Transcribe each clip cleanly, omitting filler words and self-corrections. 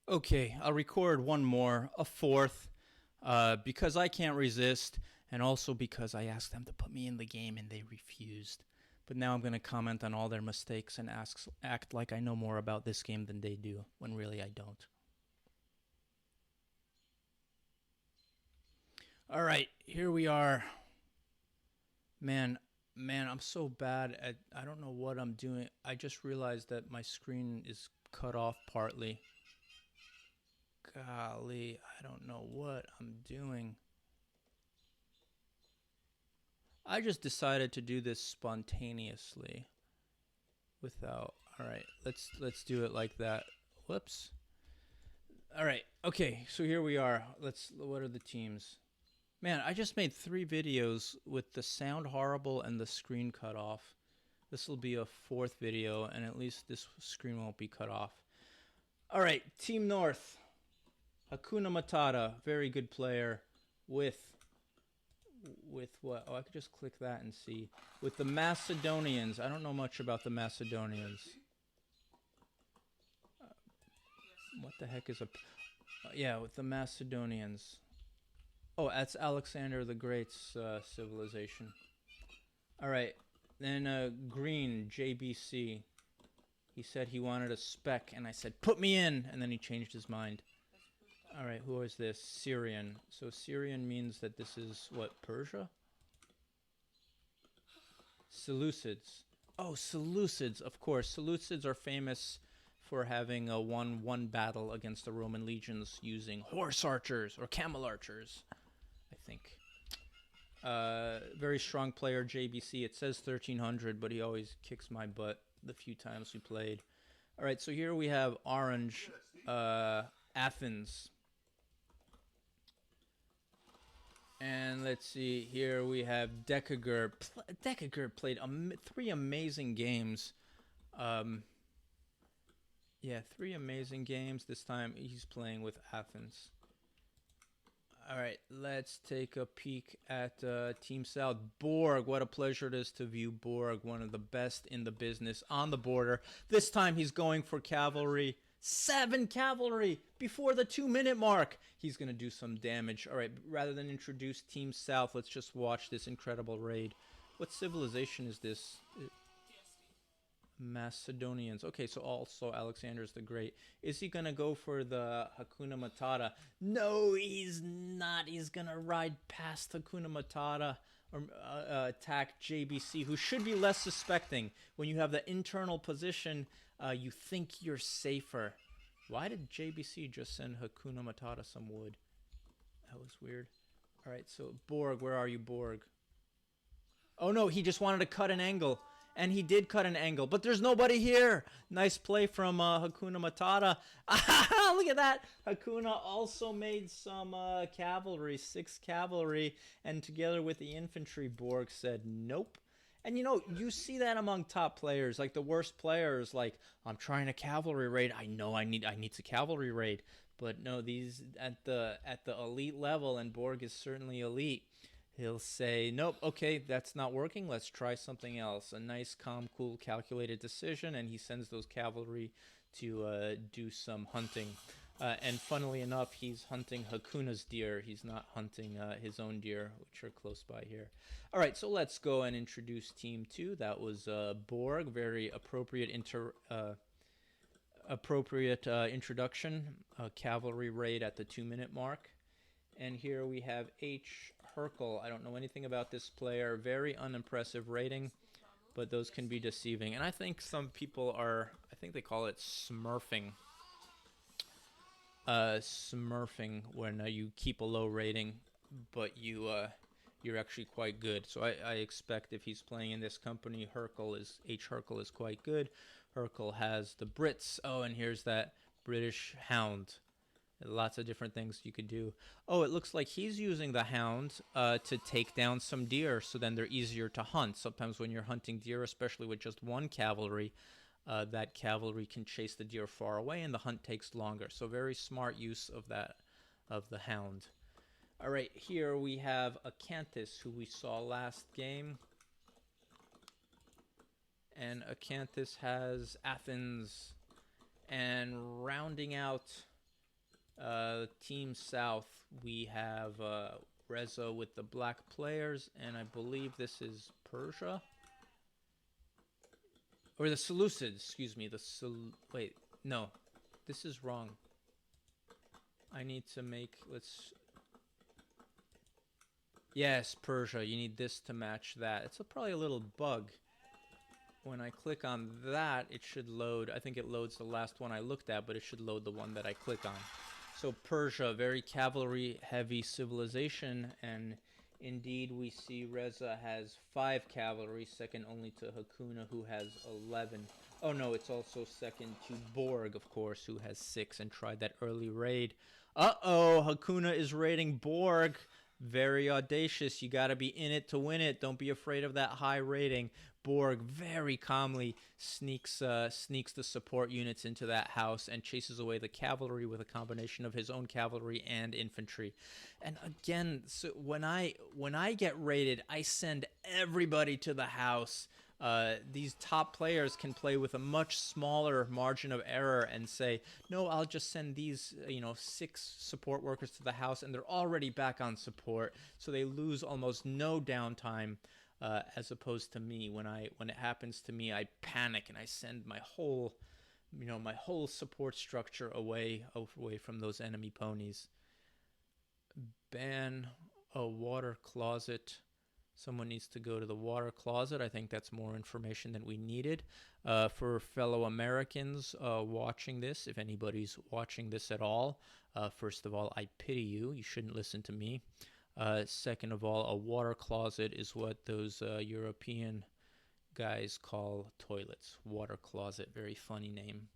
Okay, I'll record one more, a fourth, because I can't resist, and also because I asked them to put me in the game and they refused. But now I'm going to comment on all their mistakes and act like I know more about this game than they do, when really I don't. All right, here we are. Man, I'm so bad at, I don't know what I'm doing. I just realized that my screen is cut off partly. Golly, I don't know what I'm doing. I just decided to do this spontaneously without. All right, let's do it like that. Whoops. All right. Okay, so here we are. What are the teams? Man, I just made 3 videos with the sound horrible and the screen cut off. This will be a 4th video, and at least this screen won't be cut off. All right, Team North. Hakuna Matata, very good player with what? Oh, I could just click that and see. With the Macedonians. I don't know much about the Macedonians. What the heck is a... yeah, with the Macedonians. Oh, that's Alexander the Great's civilization. All right. Then Green, JBC. He said he wanted a spec, and I said, put me in! And then he changed his mind. All right, who is this? Syrian. So Syrian means that this is, what, Persia? Seleucids. Oh, Seleucids, of course. Seleucids are famous for having won one battle against the Roman legions using horse archers or camel archers, I think. Very strong player, JBC. It says 1300, but he always kicks my butt the few times we played. All right, so here we have Orange, Athens. And let's see, here we have Decagur. Decagur played 3 amazing games. Yeah, 3 amazing games. This time he's playing with Athens. All right, let's take a peek at Team South. Borg, what a pleasure it is to view Borg, one of the best in the business on the border. This time he's going for cavalry. 7 cavalry before the 2-minute mark. He's going to do some damage. All right, rather than introduce Team South, let's just watch this incredible raid. What civilization is this? Macedonians. Okay, so also Alexander's the Great. Is he going to go for the Hakuna Matata? No, he's not. He's going to ride past Hakuna Matata or attack JBC, who should be less suspecting. When you have the internal position, you think you're safer. Why did JBC just send Hakuna Matata some wood? That was weird. All right, so Borg, where are you, Borg? Oh, no, he just wanted to cut an angle. And he did cut an angle, but there's nobody here. Nice play from Hakuna Matata. Look at that. Hakuna also made some cavalry, 6 cavalry, and together with the infantry, Borg said nope. And you know, you see that among top players, like the worst players, like, I'm trying a cavalry raid. I know I need a cavalry raid. But no, these at the elite level, and Borg is certainly elite. He'll say, nope, okay, that's not working. Let's try something else. A nice, calm, cool, calculated decision, and he sends those cavalry to do some hunting. And funnily enough, he's hunting Hakuna's deer. He's not hunting his own deer, which are close by here. All right, so let's go and introduce Team 2. That was Borg. Very appropriate introduction. A cavalry raid at the 2-minute mark. And here we have H. Herkel. I don't know anything about this player. Very unimpressive rating, but those can be deceiving. And I think some people are, I think they call it smurfing. Smurfing, when you keep a low rating, but you're actually quite good. So I expect if he's playing in this company, H. Herkel is quite good. Herkel has the Brits. Oh, and here's that British Hound. Lots of different things you could do. Oh, it looks like he's using the hound to take down some deer, so then they're easier to hunt. Sometimes when you're hunting deer, especially with just 1 cavalry, that cavalry can chase the deer far away, and the hunt takes longer. So very smart use of the hound. All right, here we have Acanthus, who we saw last game. And Acanthus has Athens. And rounding out Team South, we have Reza with the black players, and I believe this is Persia. Or the Seleucids, excuse me. Wait, no. This is wrong. I need to make, yes, Persia. You need this to match that. It's probably a little bug. When I click on that, it should load. I think it loads the last one I looked at, but it should load the one that I click on. So Persia, very cavalry-heavy civilization, and indeed we see Reza has 5 cavalry, second only to Hakuna, who has 11. Oh no, it's also second to Borg, of course, who has 6 and tried that early raid. Uh-oh, Hakuna is raiding Borg. Very audacious. You got to be in it to win it. Don't be afraid of that high rating. Borg very calmly sneaks the support units into that house and chases away the cavalry with a combination of his own cavalry and infantry. And again, so when I get raided, I send everybody to the house. These top players can play with a much smaller margin of error and say, no, I'll just send these 6 support workers to the house, and they're already back on support, so they lose almost no downtime. As opposed to me, when it happens to me, I panic and I send my whole support structure away from those enemy ponies. Ban a water closet. Someone needs to go to the water closet. I think that's more information than we needed. For fellow Americans watching this, if anybody's watching this at all, first of all, I pity you. You shouldn't listen to me. Second of all, a water closet is what those European guys call toilets. Water closet, very funny name.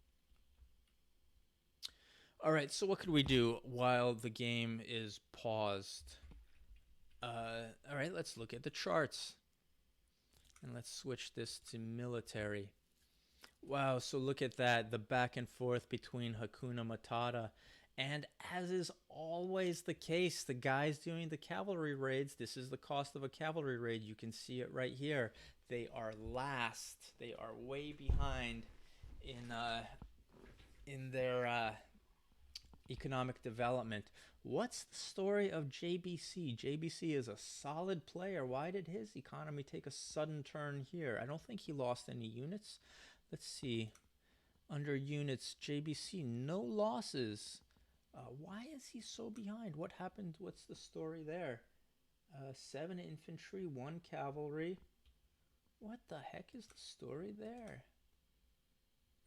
All right, so what could we do while the game is paused? All right, let's look at the charts. And let's switch this to military. Wow, so look at that, the back and forth between Hakuna Matata. And as is always the case, the guys doing the cavalry raids, this is the cost of a cavalry raid. You can see it right here. They are last. They are way behind in their economic development. What's the story of JBC? JBC is a solid player. Why did his economy take a sudden turn here? I don't think he lost any units. Let's see. Under units, JBC, no losses. Why is he so behind? What happened? What's the story there? 7 infantry, 1 cavalry. What the heck is the story there?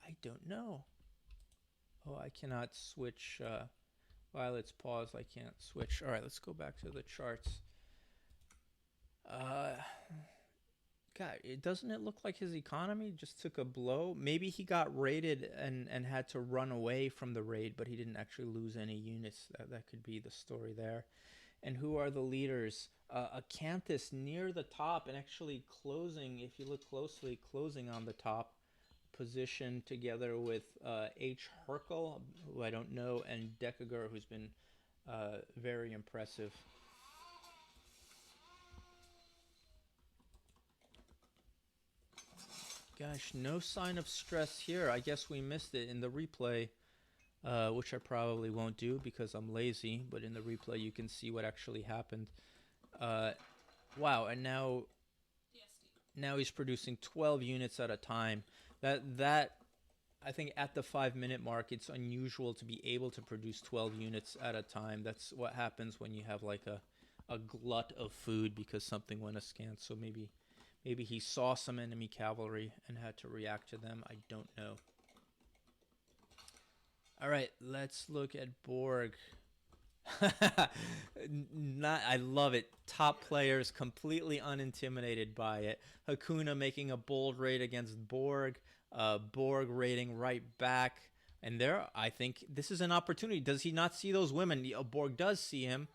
I don't know. Oh, I cannot switch. While it's paused, I can't switch. All right, let's go back to the charts. God, doesn't it look like his economy just took a blow? Maybe he got raided and had to run away from the raid, but he didn't actually lose any units. That could be the story there. And who are the leaders? Acanthus near the top and actually closing, if you look closely, closing on the top position together with H. Herkel, who I don't know, and Decagur, who's been very impressive. Gosh, no sign of stress here. I guess we missed it in the replay, which I probably won't do because I'm lazy, but in the replay you can see what actually happened. Wow, and now he's producing 12 units at a time. That I think at the 5-minute mark, it's unusual to be able to produce 12 units at a time. That's what happens when you have like a glut of food because something went askance. So maybe he saw some enemy cavalry and had to react to them. I don't know. All right, let's look at Borg. I love it. Top players completely unintimidated by it. Hakuna making a bold raid against Borg. Borg raiding right back. And I think this is an opportunity. Does he not see those women? Borg does see him.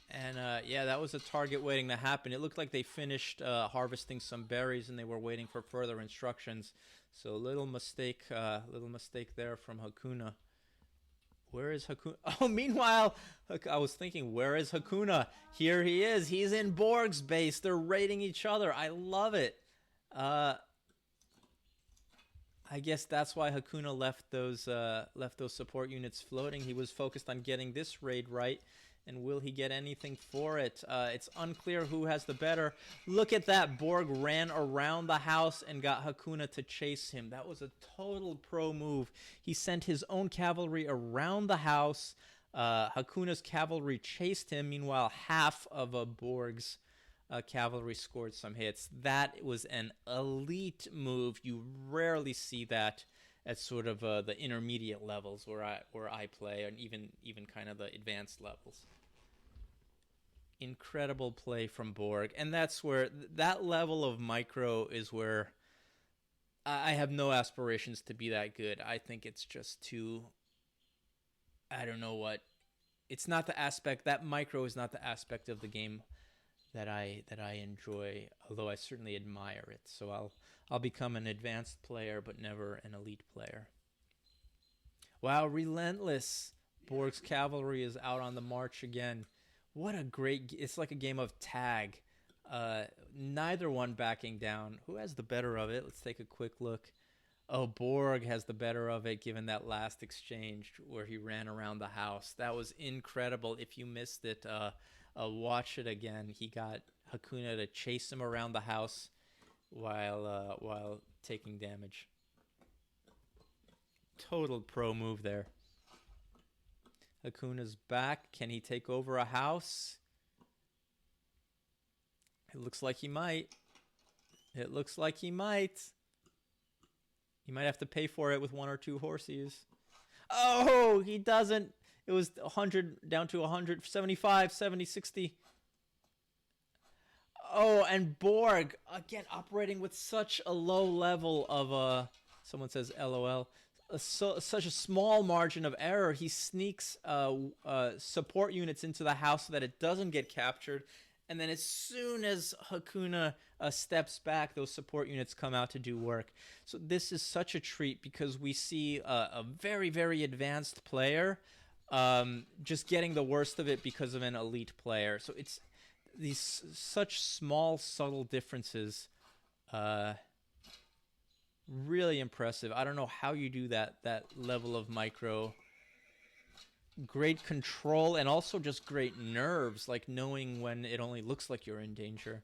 And yeah, that was a target waiting to happen. It looked like they finished harvesting some berries and they were waiting for further instructions. So little mistake there from Hakuna. Where is Hakuna? Oh, meanwhile, I was thinking, where is Hakuna? Here he is. He's in Borg's base. They're raiding each other. I love it. I I guess that's why Hakuna left those support units floating. He was focused on getting this raid right, and will he get anything for it? It's unclear who has the better. Look at that. Borg ran around the house and got Hakuna to chase him. That was a total pro move. He sent his own cavalry around the house. Hakuna's cavalry chased him. Meanwhile, half of a Borg's cavalry scored some hits. That was an elite move. You rarely see that at sort of the intermediate levels where I play, and even kind of the advanced levels. Incredible play from Borg, and that's where that level of micro is where I have no aspirations to be that good. I think it's just too. I don't know what. It's not the aspect that micro is not the aspect of the game that I enjoy, although I certainly admire it. So I'll become an advanced player, but never an elite player. Wow, relentless! Borg's cavalry is out on the march again. What a great! It's like a game of tag. Neither one backing down. Who has the better of it? Let's take a quick look. Oh, Borg has the better of it, given that last exchange where he ran around the house. That was incredible. If you missed it, watch it again. He got Hakuna to chase him around the house while taking damage. Total pro move there. Hakuna's back. Can he take over a house? It looks like he might. It looks like he might. He might have to pay for it with 1 or 2 horses. Oh, he doesn't. It was 100 down to 175, 70, 60. Oh, and Borg, again, operating with such a low level of, someone says LOL, such a small margin of error. He sneaks support units into the house so that it doesn't get captured. And then as soon as Hakuna steps back, those support units come out to do work. So this is such a treat because we see a very, very advanced player just getting the worst of it because of an elite player. So it's these such small, subtle differences. Really impressive. I don't know how you do that level of micro. Great control and also just great nerves, like knowing when it only looks like you're in danger.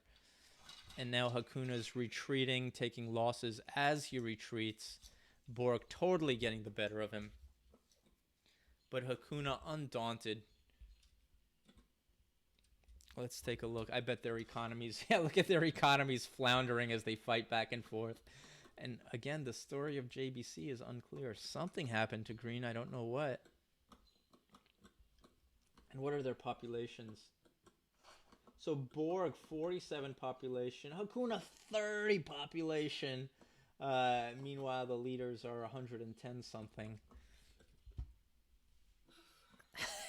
And now Hakuna's retreating, taking losses as he retreats. Borg totally getting the better of him. But Hakuna undaunted. Let's take a look. I bet their economies... Yeah, look at their economies floundering as they fight back and forth. And again, the story of JBC is unclear. Something happened to Green. I don't know what. And what are their populations? So Borg, 47 population. Hakuna, 30 population. Meanwhile, the leaders are 110 something.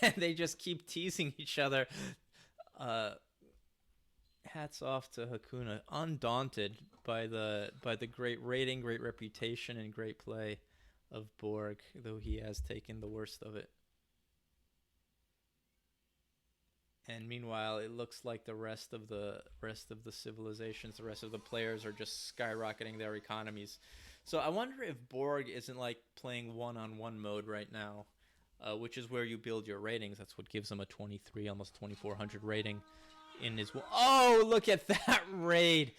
And they just keep teasing each other. Hats off to Hakuna. Undaunted by the great rating, great reputation, and great play of Borg, though he has taken the worst of it. And meanwhile, it looks like the rest of the civilizations, the rest of the players are just skyrocketing their economies. So I wonder if Borg isn't like playing one-on-one mode right now, which is where you build your ratings. That's what gives him a 23, almost 2,400 rating in his... Oh, look at that raid!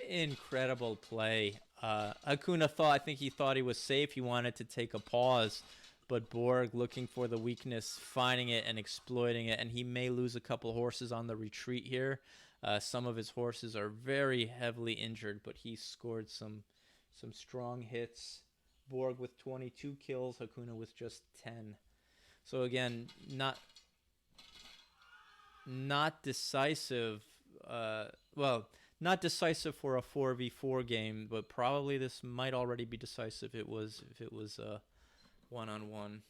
Incredible play. Hakuna I think he thought he was safe. He wanted to take a pause. But Borg looking for the weakness, finding it and exploiting it. And he may lose a couple horses on the retreat here. Some of his horses are very heavily injured, but he scored some strong hits. Borg with 22 kills, Hakuna with just 10. So again, not decisive. Well, not decisive for a 4v4 game, but probably this might already be decisive if it was one-on-one.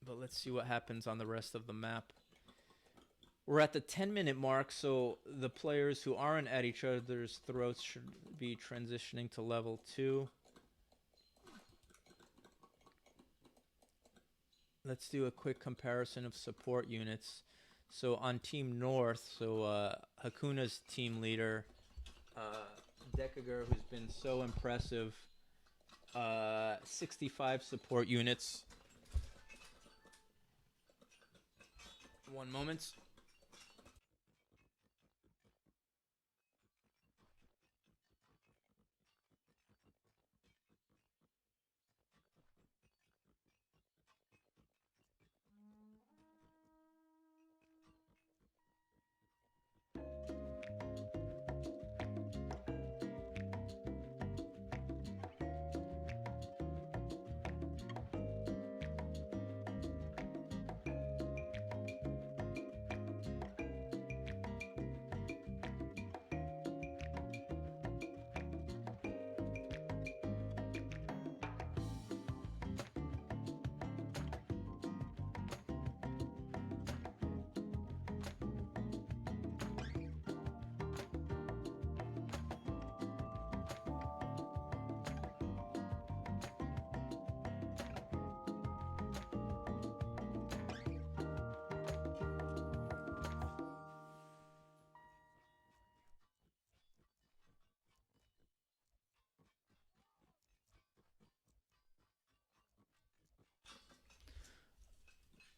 But let's see what happens on the rest of the map. We're at the 10-minute mark, so the players who aren't at each other's throats should be transitioning to level 2. Let's do a quick comparison of support units. So on Team North, Hakuna's team leader, Dekager, who's been so impressive 65 support units. One moment.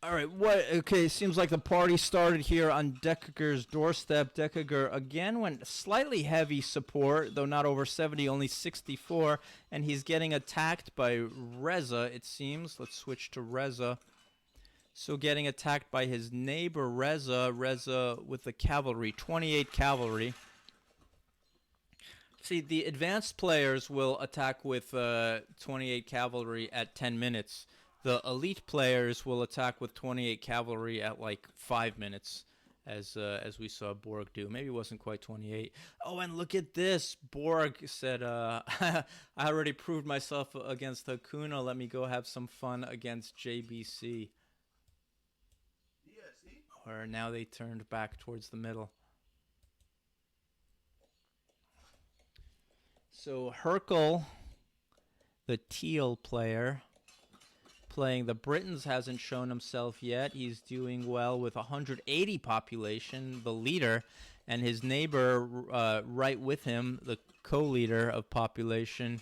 All right, what? Okay, seems like the party started here on Decker's doorstep. Decker again went slightly heavy support, though not over 70, only 64, and he's getting attacked by Reza, it seems. Let's switch to Reza. So getting attacked by his neighbor Reza with the cavalry, 28 cavalry. See, the advanced players will attack with 28 cavalry at 10 minutes. The elite players will attack with 28 cavalry at like 5 minutes, as we saw Borg do. Maybe it wasn't quite 28. Oh, and look at this. Borg said, I already proved myself against Hakuna. Let me go have some fun against JBC. Yeah, see? Or now they turned back towards the middle. So Hercule, the teal player, playing the Britons, hasn't shown himself yet. He's doing well with 180 population, the leader, and his neighbor right with him, the co-leader of population,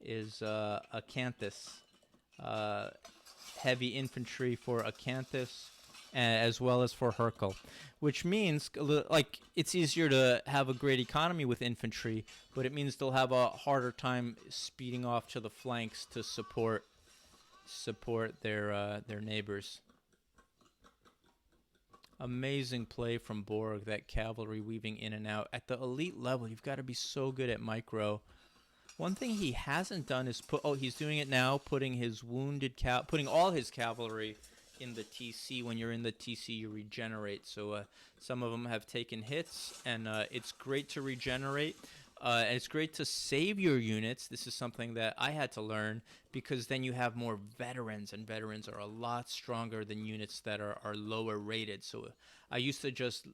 is Acanthus. Heavy infantry for Acanthus, as well as for Hercule, which means like it's easier to have a great economy with infantry, but it means they'll have a harder time speeding off to the flanks to support their neighbors. Amazing play from Borg, that cavalry weaving in and out. At the elite level, you've got to be so good at micro. One thing he hasn't done is he's doing it now, putting his putting all his cavalry in the TC. When you're in the TC, you regenerate. So some of them have taken hits, and it's great to regenerate. And it's great to save your units. This is something that I had to learn, because then you have more veterans, and veterans are a lot stronger than units that are lower rated. So I used to just,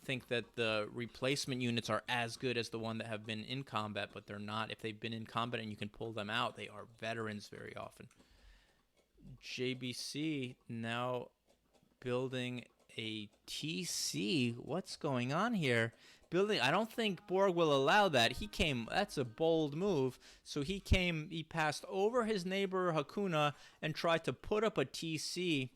think that the replacement units are as good as the one that have been in combat, but they're not. If they've been in combat and you can pull them out, they are veterans very often. JBC now building a TC. What's going on here? I don't think Borg will allow that. That's a bold move. So he passed over his neighbor Hakuna and tried to put up a TC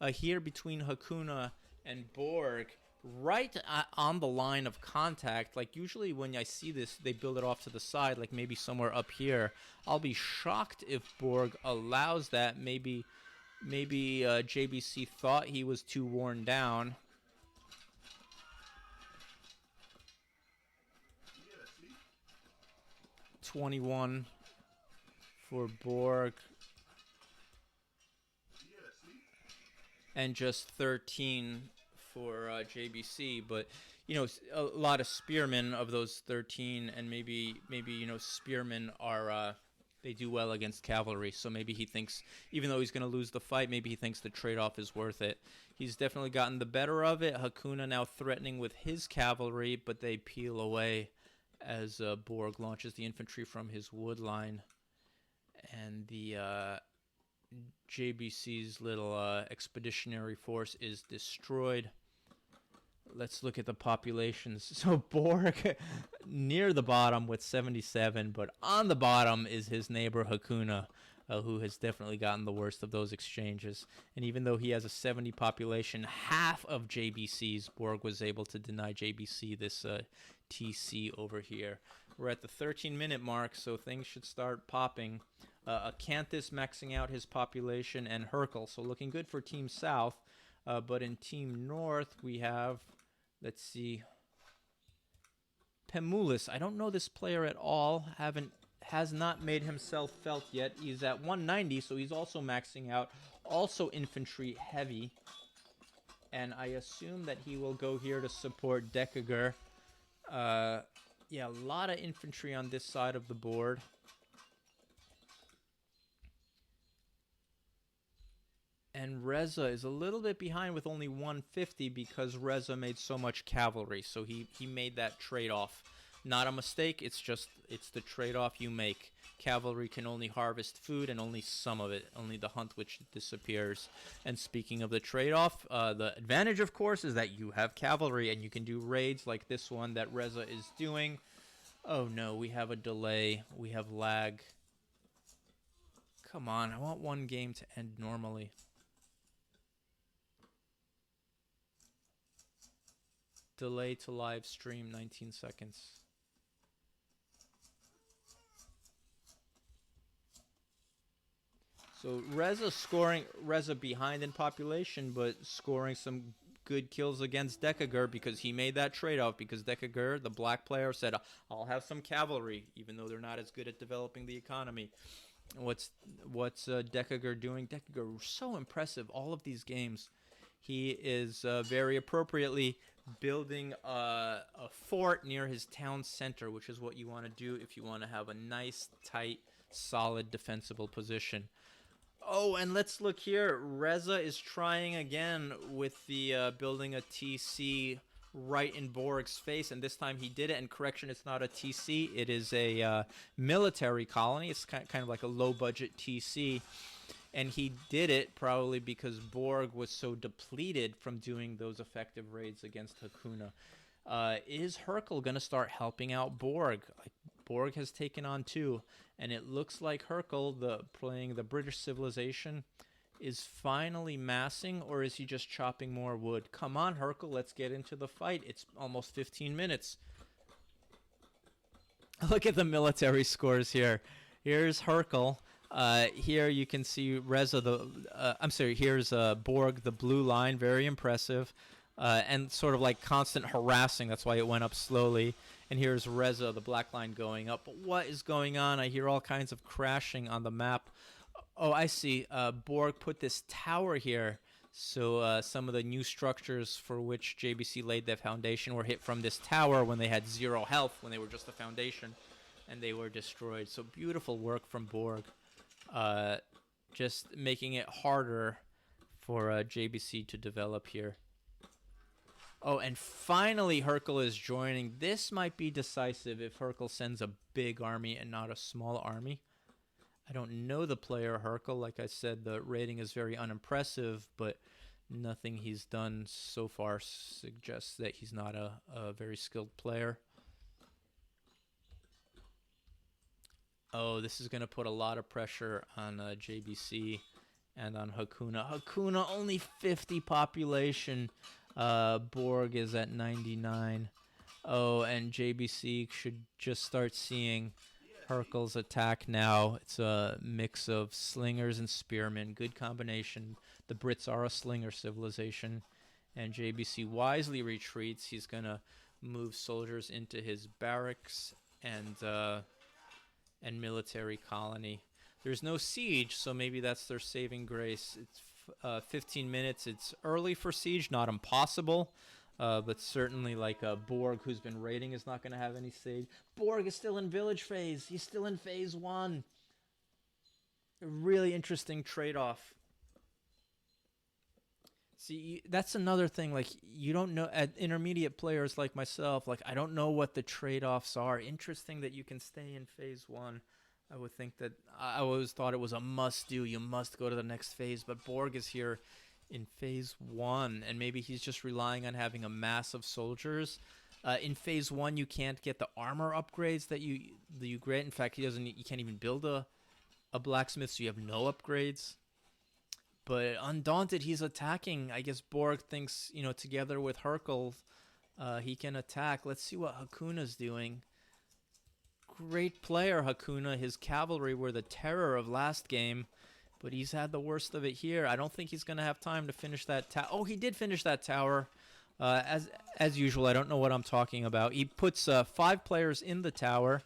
here between Hakuna and Borg, right on the line of contact. Like usually when I see this, they build it off to the side, like maybe somewhere up here. I'll be shocked if Borg allows that. Maybe JBC thought he was too worn down. 21 for Borg, and just 13 for JBC. But a lot of spearmen of those 13, and maybe spearmen are they do well against cavalry. So maybe he thinks, even though he's going to lose the fight, maybe he thinks the trade-off is worth it. He's definitely gotten the better of it. Hakuna now threatening with his cavalry, but they peel away as Borg launches the infantry from his wood line, and the JBC's little expeditionary force is destroyed. Let's look at the populations. So Borg near the bottom with 77, but on the bottom is his neighbor Hakuna, who has definitely gotten the worst of those exchanges. And even though he has a 70 population, half of JBC's, Borg was able to deny JBC this TC over here. We're at the 13-minute mark, so things should start popping. Acanthus maxing out his population, and Hercule, so looking good for Team South. But in Team North, we have, let's see, Pemulis. I don't know this player at all. Has not made himself felt yet. He's at 190, so he's also maxing out. Also infantry heavy. And I assume that he will go here to support Decagur. Yeah, a lot of infantry on this side of the board. And Reza is a little bit behind with only 150 because Reza made so much cavalry. So he made that trade-off. Not a mistake, it's the trade-off you make. Cavalry can only harvest food and only some of it, only the hunt which disappears. And speaking of the trade-off, the advantage, of course, is that you have cavalry and you can do raids like this one that Reza is doing. Oh no, we have a delay, we have lag. Come on, I want one game to end normally. Delay to live stream, 19 seconds. So Reza behind in population, but scoring some good kills against Decagur because he made that trade-off, because Decagur, the black player, said, I'll have some cavalry, even though they're not as good at developing the economy. What's Decagur doing? Decagur, so impressive, all of these games. He is very appropriately building a fort near his town center, which is what you want to do if you want to have a nice, tight, solid, defensible position. Oh, and let's look here. Reza is trying again with the building a TC right in Borg's face, and this time he did it. And correction, it's not a TC. It is a military colony. It's kind of like a low-budget TC. And he did it probably because Borg was so depleted from doing those effective raids against Hakuna. Is Hercule going to start helping out Borg? Like, Borg has taken on two, and it looks like Hercule, playing the British civilization, is finally massing, or is he just chopping more wood? Come on, Hercule, let's get into the fight. It's almost 15 minutes. Look at the military scores here. Here's Hercule. Here you can see Reza, here's Borg, the blue line, very impressive, and sort of like constant harassing, that's why it went up slowly. And here's Reza, the black line, going up. But what is going on? I hear all kinds of crashing on the map. Oh, I see. Borg put this tower here, so some of the new structures for which JBC laid their foundation were hit from this tower when they had 0 health, when they were just a foundation, and they were destroyed. So beautiful work from Borg. Just making it harder for JBC to develop here. Oh, and finally Hercule is joining. This might be decisive if Hercule sends a big army and not a small army. I don't know the player Hercule. Like I said, the rating is very unimpressive, but nothing he's done so far suggests that he's not a very skilled player. Oh, this is going to put a lot of pressure on JBC and on Hakuna. Hakuna, only 50 population. Borg is at 99. Oh, and JBC should just start seeing Hercule's attack now. It's a mix of slingers and spearmen. Good combination. The Brits are a slinger civilization. And JBC wisely retreats. He's going to move soldiers into his barracks and military colony. There's no siege, so maybe that's their saving grace. It's 15 minutes. It's early for siege, not impossible, but certainly like Borg, who's been raiding, is not going to have any siege. Borg is still in village phase. He's still in phase 1. A really interesting trade-off. See, that's another thing. Like, you don't know, at intermediate players like myself, like, I don't know what the trade-offs are. Interesting that you can stay in phase 1. I would think that I always thought it was a must-do. You must go to the next phase. But Borg is here in phase 1, and maybe he's just relying on having a mass of soldiers. In phase 1, you can't get the armor upgrades that you get. In fact, you can't even build a blacksmith, so you have no upgrades. But Undaunted, he's attacking. I guess Borg thinks, together with Hercule, he can attack. Let's see what Hakuna's doing. Great player, Hakuna. His cavalry were the terror of last game, but he's had the worst of it here. I don't think he's going to have time to finish that tower. Oh, he did finish that tower. As usual, I don't know what I'm talking about. He puts 5 players in the tower.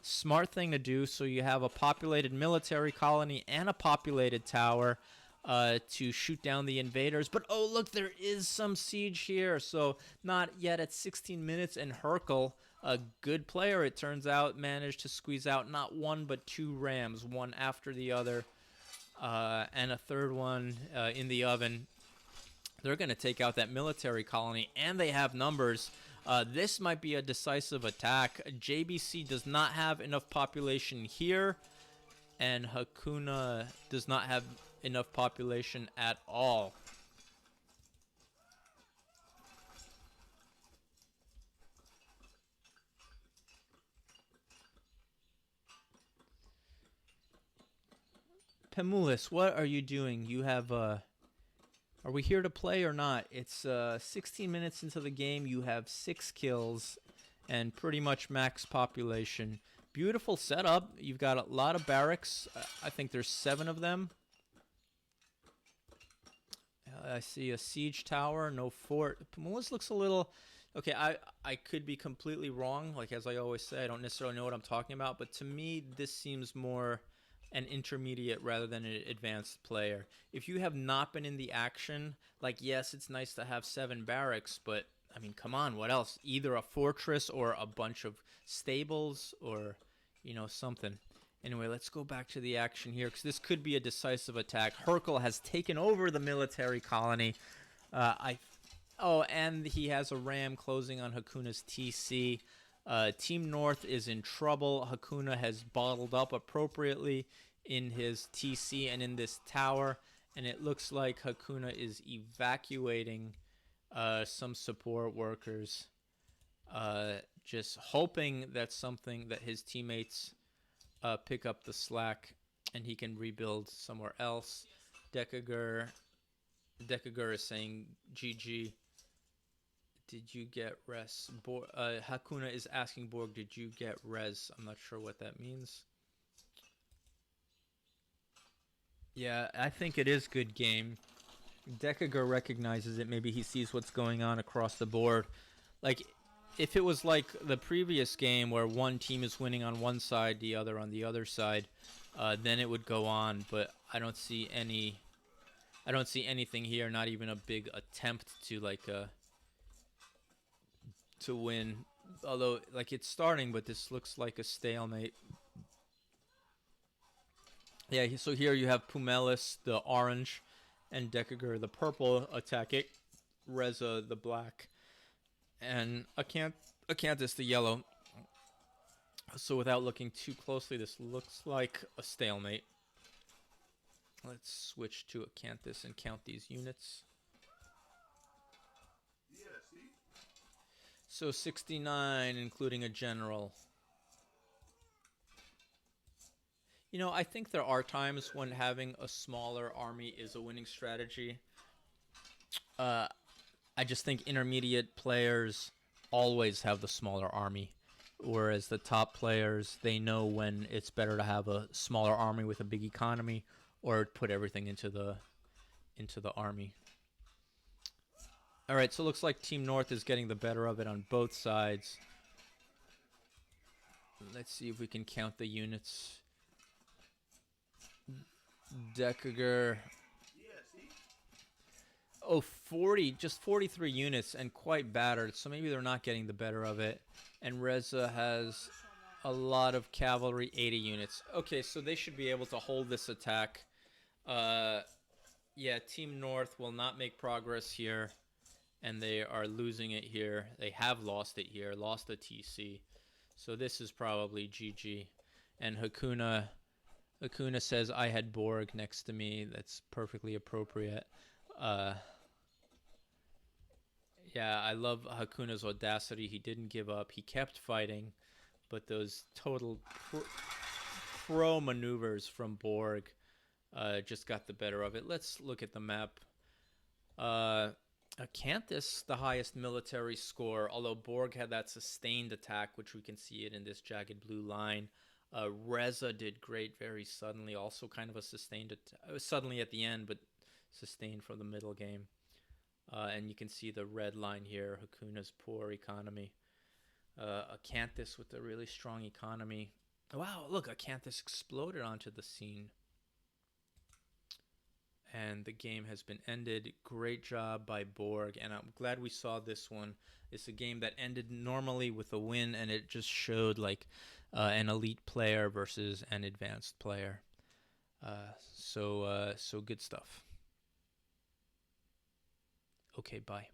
Smart thing to do, so you have a populated military colony and a populated tower to shoot down the invaders. But oh, look, there is some siege here. So not yet at 16 minutes, and Hercule, a good player, it turns out, managed to squeeze out not 1 but 2 rams, one after the other, and a third one in the oven. They're going to take out that military colony, and they have numbers. This might be a decisive attack. JBC does not have enough population here, and Hakuna does not have enough population at all. Pemulis, what are you doing? You have are we here to play or not? It's 16 minutes into the game. You have 6 kills and pretty much max population. Beautiful setup. You've got a lot of barracks. I think there's 7 of them. I see a siege tower, no fort. Pemulis looks a little... Okay, I could be completely wrong. Like, as I always say, I don't necessarily know what I'm talking about. But to me, this seems more an intermediate rather than an advanced player. If you have not been in the action, like, yes, it's nice to have 7 barracks, but, I mean, come on, what else? Either a fortress or a bunch of stables or, something. Anyway, let's go back to the action here, because this could be a decisive attack. Hercule has taken over the military colony. And he has a ram closing on Hakuna's TC. Team North is in trouble. Hakuna has bottled up appropriately in his TC and in this tower, and it looks like Hakuna is evacuating some support workers, just hoping that his teammates pick up the slack and he can rebuild somewhere else. Decagur is saying GG. Did you get res? Hakuna is asking Borg, did you get res? I'm not sure what that means. Yeah, I think it is good game. Decagur recognizes it. Maybe he sees what's going on across the board. Like, if it was like the previous game where one team is winning on one side, the other on the other side, then it would go on. But I don't see anything here. Not even a big attempt to to win. Although, like, it's starting, but this looks like a stalemate. Yeah, so here you have Pumelis, the orange, and Decagur, the purple, attacking Reza, the black, and Acanthus, the yellow. So without looking too closely, this looks like a stalemate. Let's switch to Acanthus and count these units. So 69, including a general. I think there are times when having a smaller army is a winning strategy. I just think intermediate players always have the smaller army, whereas the top players, they know when it's better to have a smaller army with a big economy or put everything into the army. All right, so it looks like Team North is getting the better of it on both sides. Let's see if we can count the units. Decagur. Oh, 40, just 43 units and quite battered, so maybe they're not getting the better of it. And Reza has a lot of cavalry, 80 units. Okay, so they should be able to hold this attack. Yeah, Team North will not make progress here, and they are losing it here. They have lost it here, lost the TC. So this is probably GG. And Hakuna says, I had Borg next to me. That's perfectly appropriate. Uh, yeah, I love Hakuna's audacity. He didn't give up. He kept fighting, but those total pro maneuvers from Borg just got the better of it. Let's look at the map. Acanthus, the highest military score, although Borg had that sustained attack, which we can see it in this jagged blue line. Reza did great very suddenly, also kind of a sustained attack, suddenly at the end, but sustained from the middle game. And you can see the red line here, Hakuna's poor economy. Acanthus with a really strong economy. Wow, look, Acanthus exploded onto the scene. And the game has been ended. Great job by Borg, and I'm glad we saw this one. It's a game that ended normally with a win, and it just showed like an elite player versus an advanced player. So good stuff. Okay, bye.